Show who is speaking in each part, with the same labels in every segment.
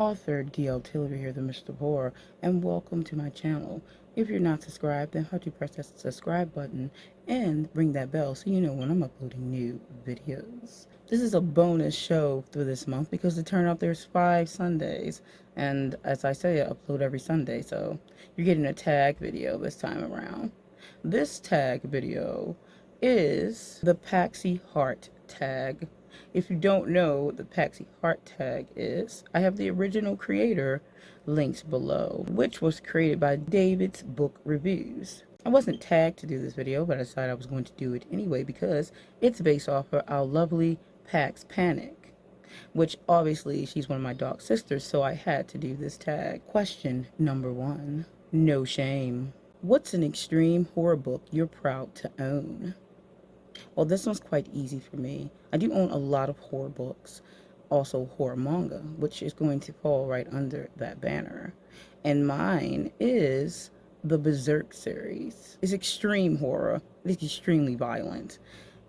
Speaker 1: author D.L. Tillery here, the Mr. Horror, and welcome to my channel. If you're not subscribed, then how to press that subscribe button and ring that bell so you know when I'm uploading new videos. This is a bonus show through this month because it turned out there's 5 Sundays, and as I say, I upload every Sunday, so you're getting a tag video this time around. This tag video is the Paxy Heart Tag. If you don't know what the Paxy Heart Tag is, I have the original creator linked below, which was created by David's Book Reviews. I wasn't tagged to do this video, but I decided I was going to do it anyway because it's based off of our lovely Pax Panic, which obviously she's one of my dog sisters, so I had to do this tag. Question number 1. No shame. What's an extreme horror book you're proud to own? Well, this one's quite easy for me. I do own a lot of horror books, also horror manga, which is going to fall right under that banner. And mine is the Berserk series. It's extreme horror. It's extremely violent.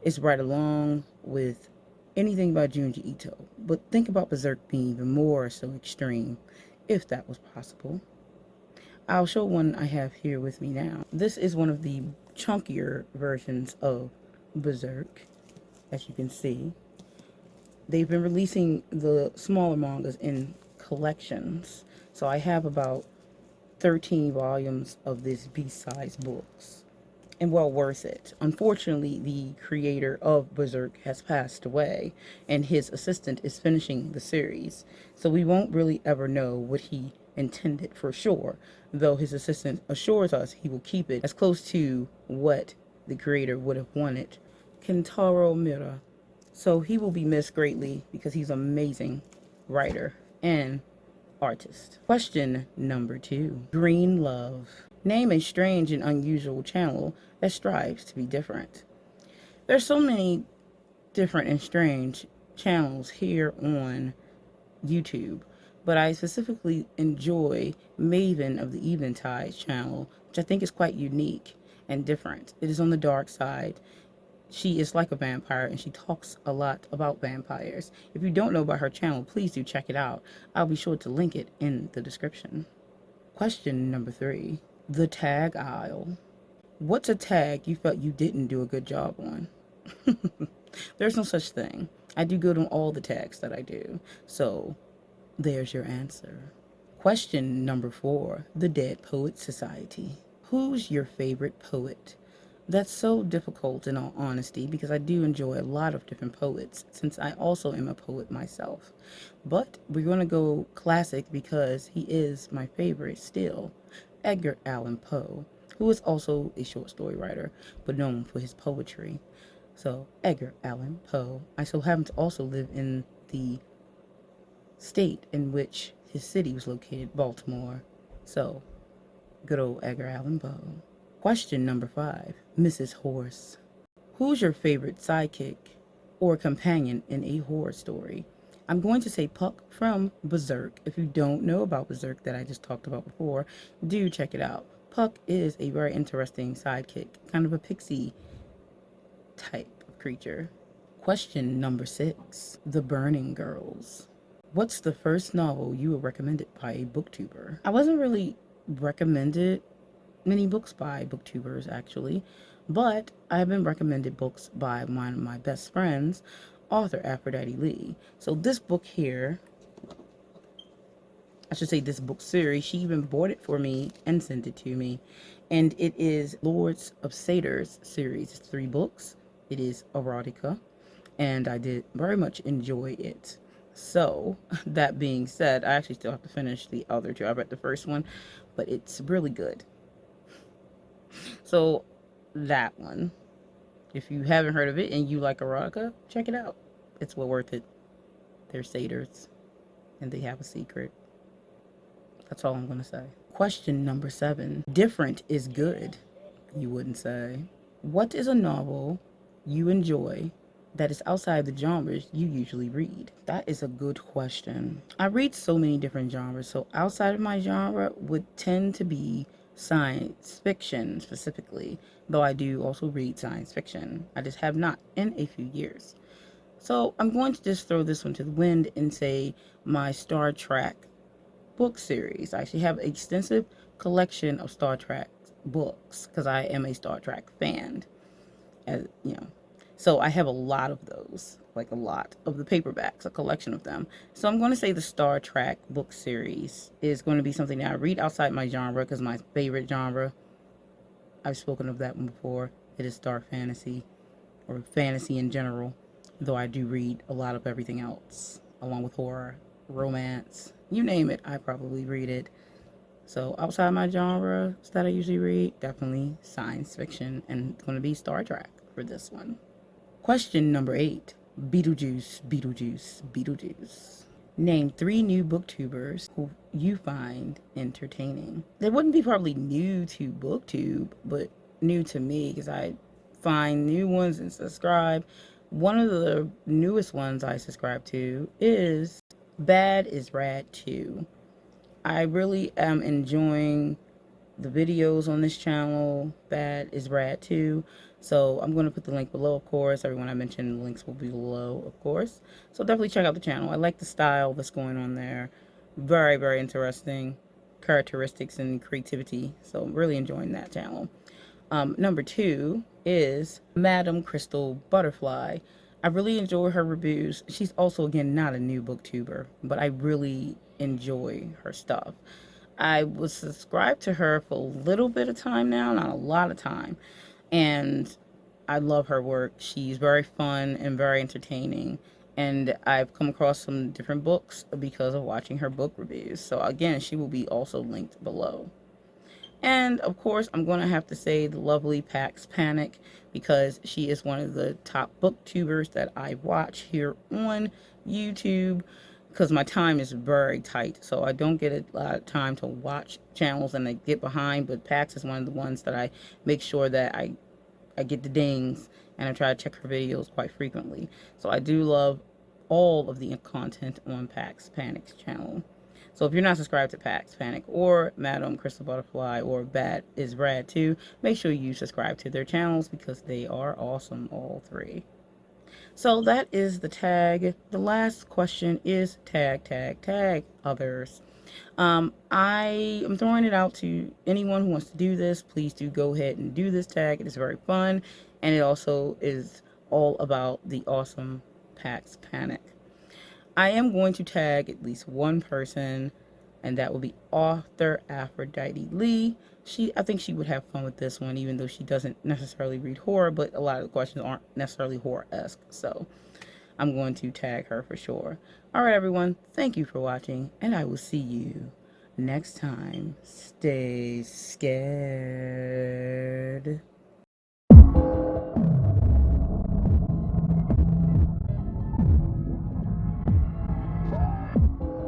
Speaker 1: It's right along with anything by Junji Ito. But think about Berserk being even more so extreme, if that was possible. I'll show one I have here with me now. This is one of the chunkier versions of Berserk, as you can see. They've been releasing the smaller mangas in collections, so I have about 13 volumes of this B-size books, and well worth it. Unfortunately, the creator of Berserk has passed away, and his assistant is finishing the series, so we won't really ever know what he intended for sure, though his assistant assures us he will keep it as close to what the creator would have wanted. Kentaro Miura. So he will be missed greatly because he's an amazing writer and artist. Question number 2. Green Love. Name a strange and unusual channel that strives to be different. There's so many different and strange channels here on YouTube, but I specifically enjoy Maven of the Eventide channel, which I think is quite unique and different. It is on the dark side. She is like a vampire, and she talks a lot about vampires. If you don't know about her channel, please do check it out. I'll be sure to link it in the description. Question number 3. The tag aisle. What's a tag you felt you didn't do a good job on? There's no such thing. I do good on all the tags that I do. So there's your answer. Question number 4. The Dead Poets Society. Who's your favorite poet? That's so difficult in all honesty because I do enjoy a lot of different poets since I also am a poet myself. But we're going to go classic because he is my favorite still. Edgar Allan Poe, who is also a short story writer but known for his poetry. So Edgar Allan Poe. I so happen to also live in the state in which his city was located, Baltimore. So good old Edgar Allan Poe. Question number 5. Mrs. Horse. Who's your favorite sidekick or companion in a horror story? I'm going to say Puck from Berserk. If you don't know about Berserk that I just talked about before, do check it out. Puck is a very interesting sidekick, kind of a pixie type of creature. Question number 6. The Burning Girls. What's the first novel you were recommended by a booktuber? I wasn't really recommended many books by booktubers actually, but I have been recommended books by one of my best friends, author Aphrodite Lee. So this book here, I should say this book series, she even bought it for me and sent it to me, and it is Lords of Satyrs series. It's 3 books. It is erotica, and I did very much enjoy it. So that being said, I actually still have to finish the other 2. I read the first one, but it's really good. So that one, if you haven't heard of it and you like erotica, check it out. It's well worth it. They're satyrs and they have a secret. That's all I'm going to say. Question number 7. Different is good, you wouldn't say. What is a novel you enjoy that is outside the genres you usually read? That is a good question. I read so many different genres, so outside of my genre would tend to be science fiction specifically, though I do also read science fiction. I just have not in a few years. So I'm going to just throw this one to the wind and say my Star Trek book series. I actually have an extensive collection of Star Trek books because I am a Star Trek fan, as you know. So I have a lot of those, like a lot of the paperbacks, a collection of them. So I'm going to say the Star Trek book series is going to be something that I read outside my genre because my favorite genre, I've spoken of that one before, it is dark fantasy or fantasy in general, though I do read a lot of everything else, along with horror, romance, you name it, I probably read it. So outside my genres that I usually read, definitely science fiction, and it's going to be Star Trek for this one. Question number 8. Beetlejuice, Beetlejuice, Beetlejuice. Name 3 new booktubers who you find entertaining. They wouldn't be probably new to booktube, but new to me because I find new ones and subscribe. One of the newest ones I subscribe to is Bad is Rad 2. I really am enjoying the videos on this channel. Bad is Rad 2. So I'm going to put the link below, of course. Everyone I mentioned, the links will be below, of course. So definitely check out the channel. I like the style that's going on there. Very, very interesting characteristics and creativity. So I'm really enjoying that channel. Number 2 is Madam Crystal Butterfly. I really enjoy her reviews. She's also, again, not a new booktuber, but I really enjoy her stuff. I was subscribed to her for a little bit of time now, not a lot of time. And I love her work. She's very fun and very entertaining. And I've come across some different books because of watching her book reviews. So again, she will be also linked below. And of course, I'm going to have to say the lovely Pax Panic because she is one of the top booktubers that I watch here on YouTube because my time is very tight. So I don't get a lot of time to watch channels and I get behind. But Pax is one of the ones that I make sure that I get the dings and I try to check her videos quite frequently. So I do love all of the content on Pax Panic's channel. So if you're not subscribed to Pax Panic or Madam Crystal Butterfly or Bat is Rad 2, make sure you subscribe to their channels because they are awesome, all 3. So that is the tag. The last question is tag others. I am throwing it out to anyone who wants to do this. Please do go ahead and do this tag. It is very fun, and it also is all about the awesome Pax Panic. I am going to tag at least one person, and that will be author Aphrodite Lee. I think she would have fun with this one, even though she doesn't necessarily read horror, but a lot of the questions aren't necessarily horror-esque, so I'm going to tag her for sure. All right, everyone, thank you for watching, and I will see you next time. Stay scared.